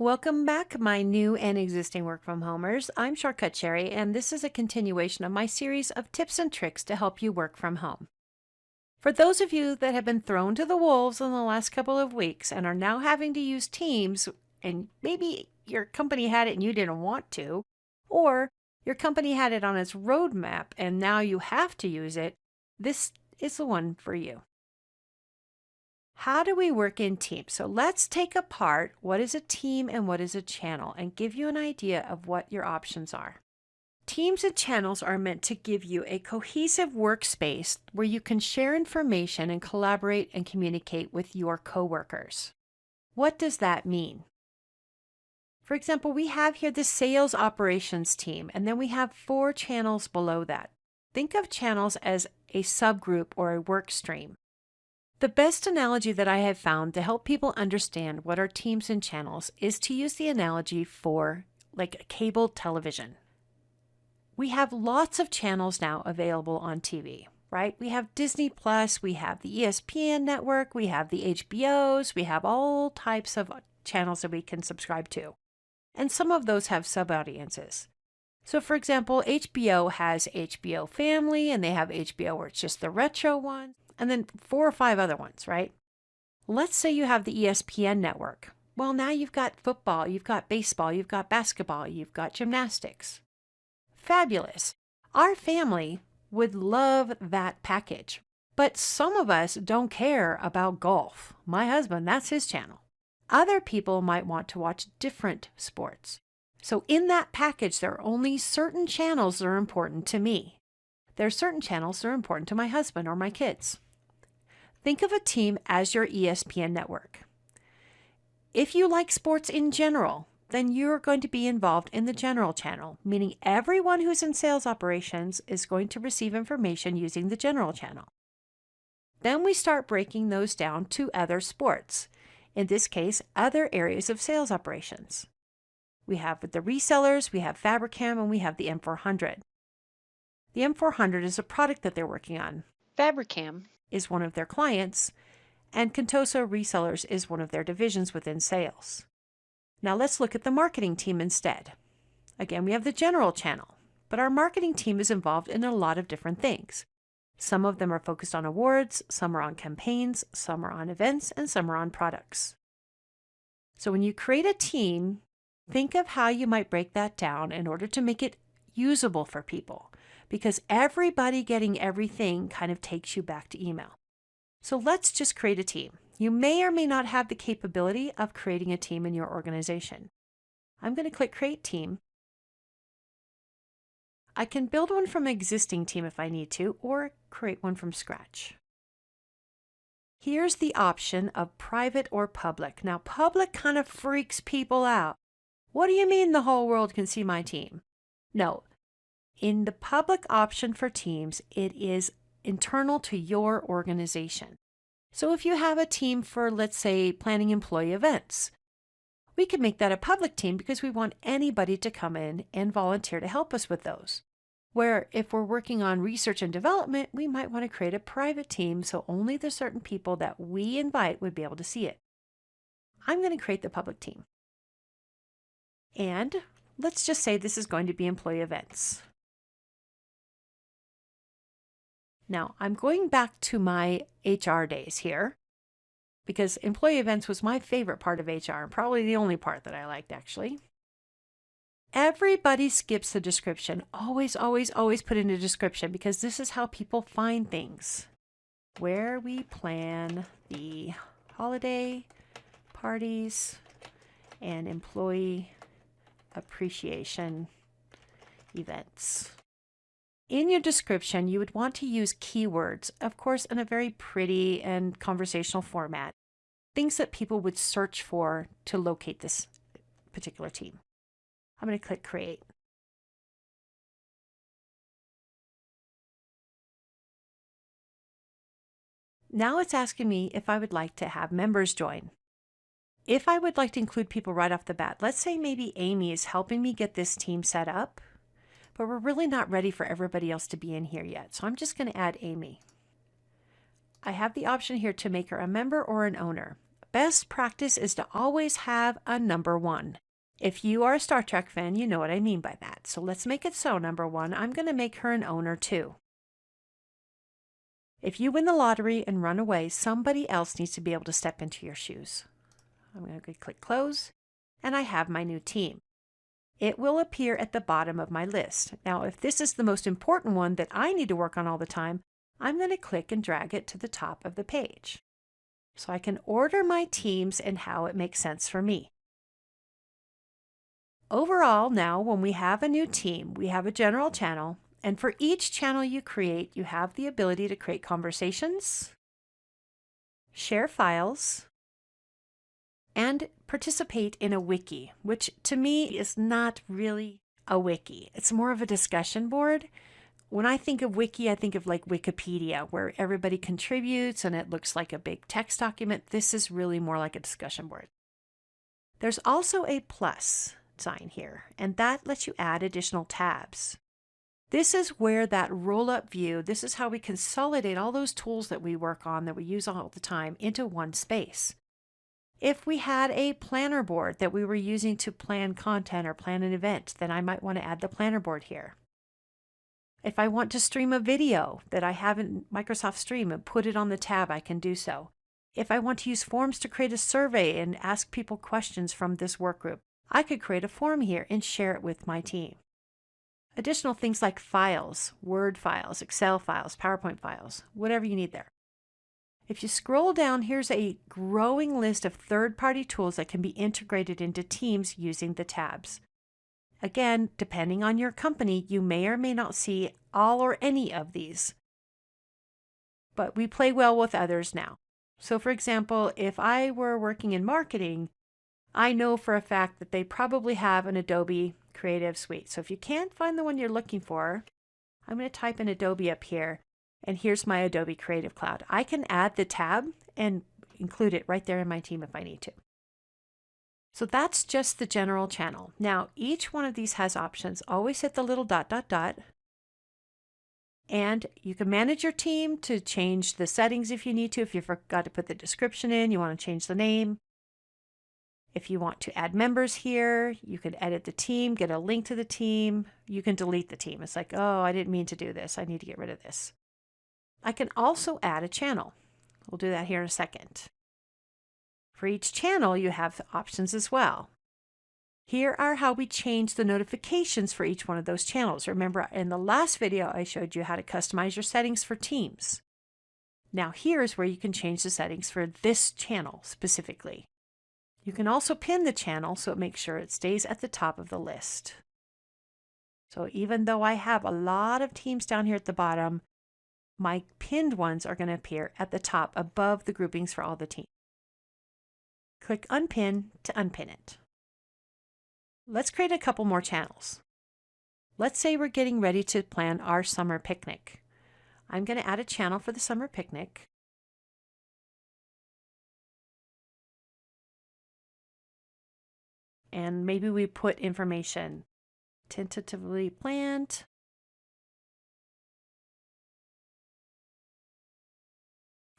Welcome back, my new and existing work from homers. I'm Shortcut Cherry, and this is a continuation of my series of tips and tricks to help you work from home. For those of you that have been thrown to the wolves in the last couple of weeks and are now having to use Teams, and maybe your company had it and you didn't want to, or your company had it on its roadmap and now you have to use it, this is the one for you. How do we work in teams? So let's take apart what is a team and what is a channel and give you an idea of what your options are. Teams and channels are meant to give you a cohesive workspace where you can share information and collaborate and communicate with your coworkers. What does that mean? For example, we have here the sales operations team, and then we have 4 channels below that. Think of channels as a subgroup or a work stream. The best analogy that I have found to help people understand what are teams and channels is to use the analogy for like cable television. We have lots of channels now available on TV, right? We have Disney Plus, we have the ESPN network, we have the HBOs, we have all types of channels that we can subscribe to. And some of those have sub-audiences. So for example, HBO has HBO Family, and they have HBO where it's just the retro ones, and then 4 or 5 other ones, right? Let's say you have the ESPN network. Well, now you've got football, you've got baseball, you've got basketball, you've got gymnastics. Fabulous. Our family would love that package, but some of us don't care about golf. My husband, that's his channel. Other people might want to watch different sports. So in that package, there are only certain channels that are important to me. There are certain channels that are important to my husband or my kids. Think of a team as your ESPN network. If you like sports in general, then you're going to be involved in the general channel, meaning everyone who's in sales operations is going to receive information using the general channel. Then we start breaking those down to other sports. In this case, other areas of sales operations. We have the resellers, we have Fabricam, and we have the M400. The M400 is a product that they're working on. Fabricam is one of their clients, and Contoso Resellers is one of their divisions within sales. Now let's look at the marketing team instead. Again, we have the general channel, but our marketing team is involved in a lot of different things. Some of them are focused on awards, some are on campaigns, some are on events, and some are on products. So when you create a team, think of how you might break that down in order to make it usable for people, because everybody getting everything kind of takes you back to email. So let's just create a team. You may or may not have the capability of creating a team in your organization. I'm going to click Create Team. I can build one from an existing team if I need to, or create one from scratch. Here's the option of private or public. Now, public kind of freaks people out. What do you mean the whole world can see my team? No. In the public option for teams, it is internal to your organization. So if you have a team for, let's say, planning employee events, we could make that a public team because we want anybody to come in and volunteer to help us with those. Where if we're working on research and development, we might want to create a private team so only the certain people that we invite would be able to see it. I'm going to create the public team. And let's just say this is going to be employee events. Now, I'm going back to my HR days here because employee events was my favorite part of HR and probably the only part that I liked actually. Everybody skips the description. Always, always, always put in a description because this is how people find things. Where we plan the holiday parties and employee appreciation events. In your description, you would want to use keywords, of course, in a very pretty and conversational format. Things that people would search for to locate this particular team. I'm going to click Create. Now it's asking me if I would like to have members join. If I would like to include people right off the bat, let's say maybe Amy is helping me get this team set up, but we're really not ready for everybody else to be in here yet. So I'm just going to add Amy. I have the option here to make her a member or an owner. best practice is to always have a number one. If you are a Star Trek fan, you know what I mean by that. So let's make it so, number one. I'm going to make her an owner too. If you win the lottery and run away, somebody else needs to be able to step into your shoes. I'm going to click close, and I have my new team. It will appear at the bottom of my list. Now, if this is the most important one that I need to work on all the time, I'm going to click and drag it to the top of the page. So I can order my teams and how it makes sense for me. Overall, now, when we have a new team, we have a general channel, and for each channel you create, you have the ability to create conversations, share files, and participate in a wiki, which to me is not really a wiki. It's more of a discussion board. When I think of wiki, I think of like Wikipedia, where everybody contributes and it looks like a big text document. This is really more like a discussion board. There's also a plus sign here, and that lets you add additional tabs. This is where that roll-up view, this is how we consolidate all those tools that we work on, that we use all the time, into one space. If we had a planner board that we were using to plan content or plan an event, then I might want to add the planner board here. If I want to stream a video that I have in Microsoft Stream and put it on the tab, I can do so. If I want to use forms to create a survey and ask people questions from this work group, I could create a form here and share it with my team. Additional things like files, Word files, Excel files, PowerPoint files, whatever you need there. If you scroll down, here's a growing list of third-party tools that can be integrated into Teams using the tabs. Again, depending on your company, you may or may not see all or any of these, but we play well with others now. So for example, if I were working in marketing, I know for a fact that they probably have an Adobe Creative Suite. So if you can't find the one you're looking for, I'm going to type in Adobe up here, and here's my Adobe Creative Cloud. I can add the tab and include it right there in my team if I need to. So that's just the general channel. Now, each one of these has options. Always hit the little dot, dot, dot. And you can manage your team to change the settings if you need to. If you forgot to put the description in, you want to change the name. If you want to add members here, you can edit the team, get a link to the team. You can delete the team. It's like, oh, I didn't mean to do this. I need to get rid of this. I can also add a channel. We'll do that here in a second. For each channel, you have options as well. Here are how we change the notifications for each one of those channels. Remember, in the last video, I showed you how to customize your settings for Teams. Now here's where you can change the settings for this channel specifically. You can also pin the channel so it makes sure it stays at the top of the list. So even though I have a lot of teams down here at the bottom, my pinned ones are going to appear at the top above the groupings for all the teams. Click Unpin to unpin it. Let's create a couple more channels. Let's say we're getting ready to plan our summer picnic. I'm going to add a channel for the summer picnic. And maybe we put information, tentatively planned.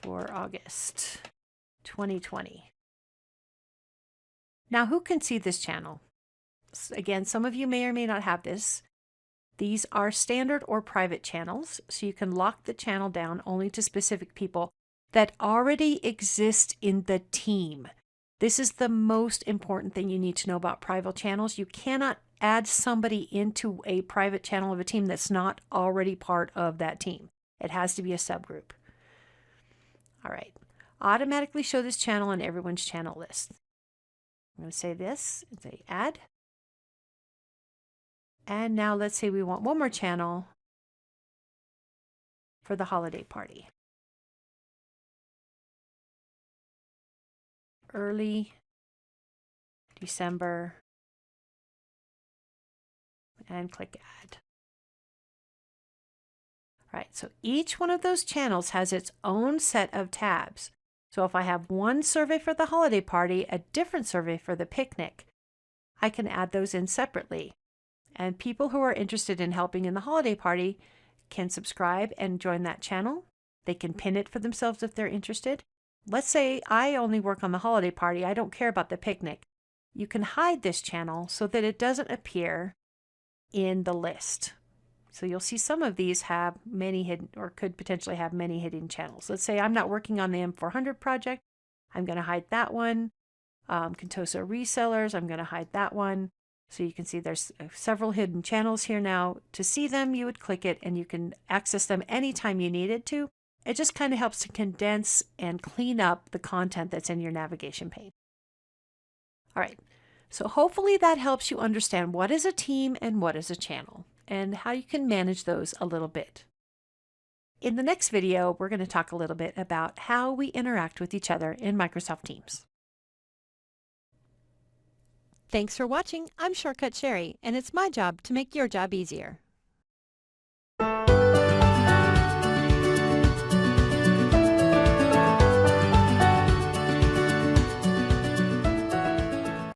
For August 2020. Now, who can see this channel? Again, some of you may or may not have this. These are standard or private channels, so you can lock the channel down only to specific people that already exist in the team. This is the most important thing you need to know about private channels. You cannot add somebody into a private channel of a team that's not already part of that team. It has to be a subgroup. All right, automatically show this channel on everyone's channel list. I'm going to say this and say add. And now let's say we want one more channel for the holiday party. Early December, and click add. All right, so each one of those channels has its own set of tabs. So if I have one survey for the holiday party, a different survey for the picnic, I can add those in separately. And people who are interested in helping in the holiday party can subscribe and join that channel. They can pin it for themselves if they're interested. Let's say I only work on the holiday party. I don't care about the picnic. You can hide this channel so that it doesn't appear in the list. So you'll see some of these have many hidden, or could potentially have many hidden channels. Let's say I'm not working on the M400 project. I'm going to hide that one. Contoso resellers, I'm going to hide that one. So you can see there's several hidden channels here now. To see them, you would click it and you can access them anytime you needed to. It just kind of helps to condense and clean up the content that's in your navigation pane. All right, so hopefully that helps you understand what is a team and what is a channel, and how you can manage those a little bit. In the next video, we're going to talk a little bit about how we interact with each other in Microsoft Teams. Thanks for watching. I'm Shortcut Sherry, and it's my job to make your job easier.